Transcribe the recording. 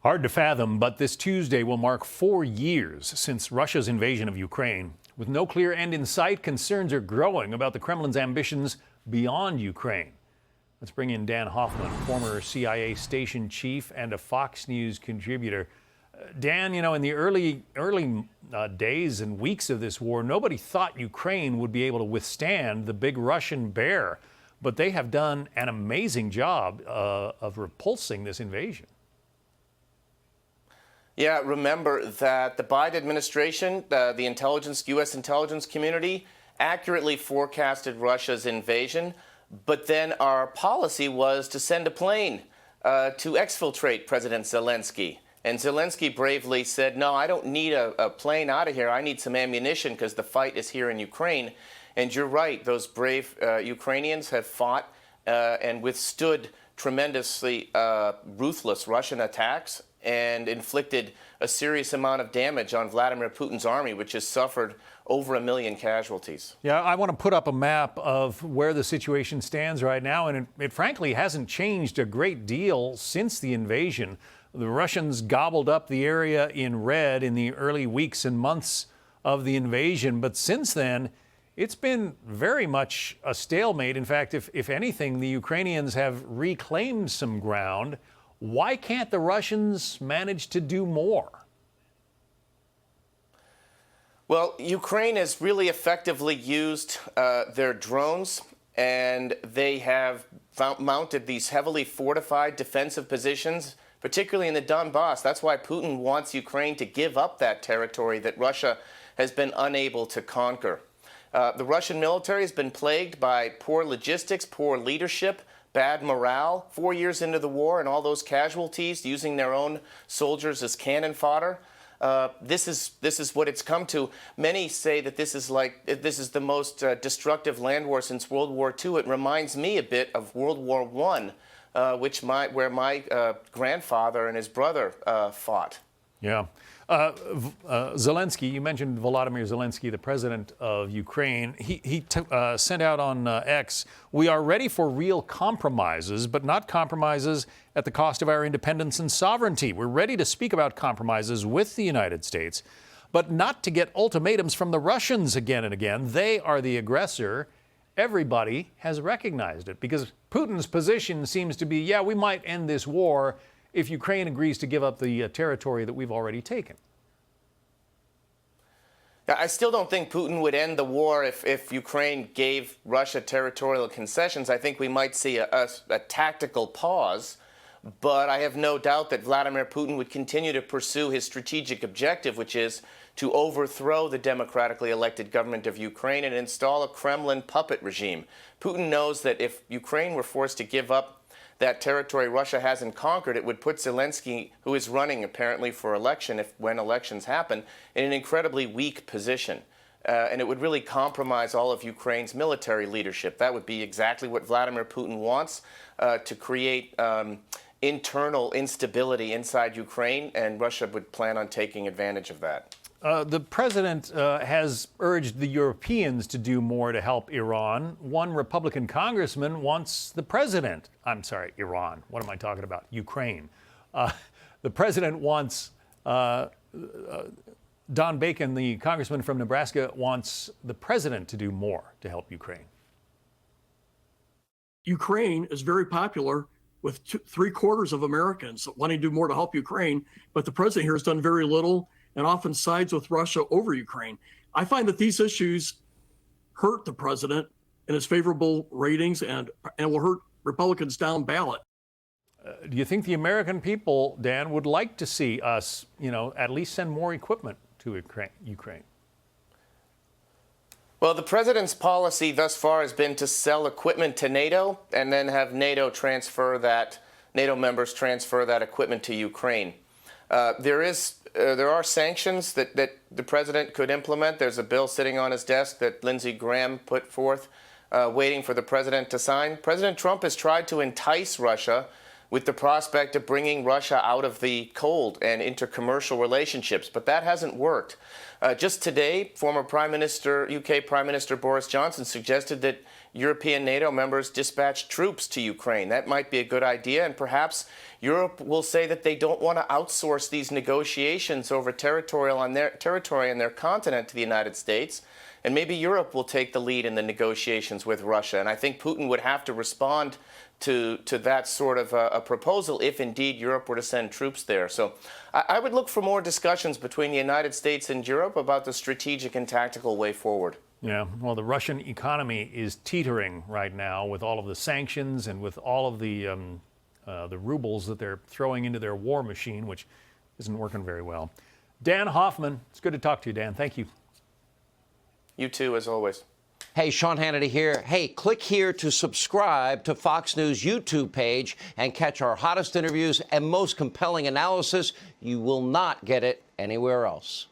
Hard to fathom, but this Tuesday will mark 4 years since Russia's invasion of Ukraine. With no clear end in sight, concerns are growing about the Kremlin's ambitions beyond Ukraine. Let's bring in Dan Hoffman, former CIA station chief and a Fox News contributor. Dan, in the early days and weeks of this war, nobody thought Ukraine would be able to withstand the big Russian bear, but they have done an amazing job of repulsing this invasion. Yeah, remember that the Biden administration, the U.S. intelligence community, accurately forecasted Russia's invasion, but then our policy was to send a plane to exfiltrate President Zelenskyy. And Zelenskyy bravely said, no, I don't need a plane out of here. I need some ammunition because the fight is here in Ukraine. And you're right, those brave Ukrainians have fought and withstood tremendously ruthless Russian attacks and inflicted a serious amount of damage on Vladimir Putin's army, which has suffered over 1 million casualties. Yeah, I want to put up a map of where the situation stands right now, and it frankly hasn't changed a great deal since the invasion. The Russians gobbled up the area in red in the early weeks and months of the invasion, but since then, it's been very much a stalemate. In fact, if anything, the Ukrainians have reclaimed some ground. Why can't the Russians manage to do more? Well, Ukraine has really effectively used their drones, and they have mounted these heavily fortified defensive positions, particularly in the Donbass. That's why Putin wants Ukraine to give up that territory that Russia has been unable to conquer. The Russian military has been plagued by poor logistics, poor leadership, bad morale. 4 years into the war and all those casualties, using their own soldiers as cannon fodder. This is what it's come to. Many say that this is the most destructive land war since World War II. It reminds me a bit of World War I, where my grandfather and his brother fought. Yeah. Zelenskyy, you mentioned Volodymyr Zelenskyy, the president of Ukraine. He sent out on X, "We are ready for real compromises, but not compromises at the cost of our independence and sovereignty. We're ready to speak about compromises with the United States, but not to get ultimatums from the Russians again and again. They are the aggressor." Everybody has recognized it because Putin's position seems to be, yeah, we might end this war if Ukraine agrees to give up the territory that we've already taken. I still don't think Putin would end the war if Ukraine gave Russia territorial concessions. I think we might see a tactical pause, but I have no doubt that Vladimir Putin would continue to pursue his strategic objective, which is to overthrow the democratically elected government of Ukraine and install a Kremlin puppet regime. Putin knows that if Ukraine were forced to give up that territory Russia hasn't conquered, it would put Zelenskyy, who is running apparently for election when elections happen, in an incredibly weak position. And it would really compromise all of Ukraine's military leadership. That would be exactly what Vladimir Putin wants, to create internal instability inside Ukraine, and Russia would plan on taking advantage of that. The president has urged the Europeans to do more to help Iran. One Republican congressman wants the president, Iran. What am I talking about? Ukraine. The president wants, Don Bacon, the congressman from Nebraska, wants the president to do more to help Ukraine. Ukraine is very popular with 3/4 of Americans wanting to do more to help Ukraine, but the president here has done very little and often sides with Russia over Ukraine. I find that these issues hurt the president and his favorable ratings and will hurt Republicans down ballot. Do you think the American people, Dan, would like to see us, at least send more equipment to Ukraine? Well, the president's policy thus far has been to sell equipment to NATO and then have NATO members transfer that equipment to Ukraine. There are sanctions that the president could implement. There's a bill sitting on his desk that Lindsey Graham put forth, waiting for the president to sign. President Trump has tried to entice Russia with the prospect of bringing Russia out of the cold and into commercial relationships. But that hasn't worked. Just today, former UK Prime Minister Boris Johnson suggested that European NATO members dispatch troops to Ukraine. That might be a good idea, and perhaps Europe will say that they don't want to outsource these negotiations over territory on their continent to the United States, and maybe Europe will take the lead in the negotiations with Russia. And I think Putin would have to respond to that sort of a proposal if indeed Europe were to send troops there. So I would look for more discussions between the United States and Europe about the strategic and tactical way forward. Yeah, well, the Russian economy is teetering right now with all of the sanctions and with all of the rubles that they're throwing into their war machine, which isn't working very well. Dan Hoffman, it's good to talk to you, Dan. Thank you. You too, as always. Hey, Sean Hannity here. Hey, click here to subscribe to Fox News YouTube page and catch our hottest interviews and most compelling analysis. You will not get it anywhere else.